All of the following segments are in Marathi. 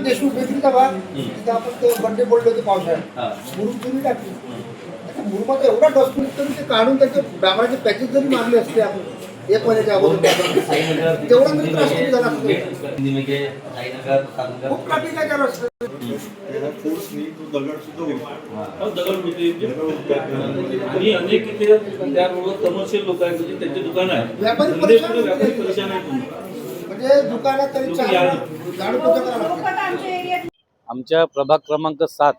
देशमुख बेकरीचा भाग तिथं आपण ते बड्डे बोललो होते पावसाळ्यात मुरुम चुरी टाकली. मुरुमात एवढा डस्टबिन तरी ते काढून त्याचे डांबराचे पॅकेज जरी मारले असते आपण एक महिन्याच्या अगोदर तेवढा तरी त्रास कमी झाला असतो. खूप ट्रॅफिक आहे त्या रस्त्यावर. आणि अनेक इथे त्या रोडवर कमर्शियल लोक आहेत, म्हणजे त्यांची दुकानं आहेत, व्यापारी परेशान आहेत. म्हणजे दुकानात तरी झाडू पोछा करावं लागतं. आमच्या प्रभाग क्रमांक 7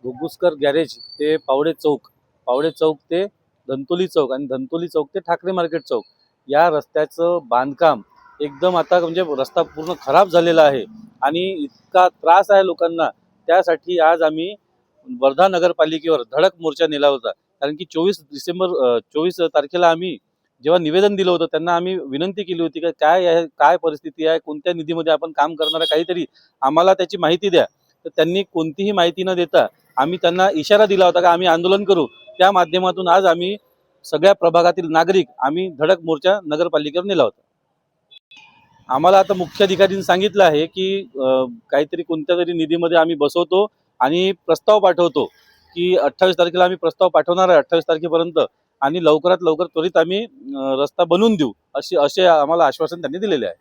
घुग्गुसकर गॅरेज ते पावडे चौक ते धंतोली चौक आणि धंतोली चौक ते ठाकरे मार्केट चौक या रस्त्याचं बांधकाम एकदम आता म्हणजे रस्ता पूर्ण खराब झालेला आहे आणि इतका त्रास आहे लोकांना. त्यासाठी आज आम्ही वर्धा नगरपालिकेवर धडक मोर्चा नेला होता. कारण की 24 तारखेला आम्ही जेव्हा निवेदन दिलं होतं त्यांना आम्ही विनंती केली होती की काय परिस्थिती आहे, कोणत्या निधीमध्ये आपण काम करणार आहे, काहीतरी आम्हाला त्याची माहिती द्या. तर त्यांनी कोणतीही माहिती न देता आम्ही त्यांना इशारा दिला होता की आम्ही आंदोलन करू. त्या माध्यमातून आज आम्ही सगळ्या प्रभागातील नागरिक आम्ही धडक मोर्चा नगरपालिकेवर नेला होता. आम्हाला आता मुख्याधिकाऱ्यांनी सांगितलं आहे की काहीतरी कोणत्या तरी निधीमध्ये आम्ही बसवतो आणि प्रस्ताव पाठवतो की 28 तारखेला आम्ही प्रस्ताव पाठवणार आहे 28 तारखेपर्यंत आणि लवकरात लवकर त्वरित आम्ही रस्ता बनवून देऊ असे आम्हाला आश्वासन त्यांनी दिलेले आहे.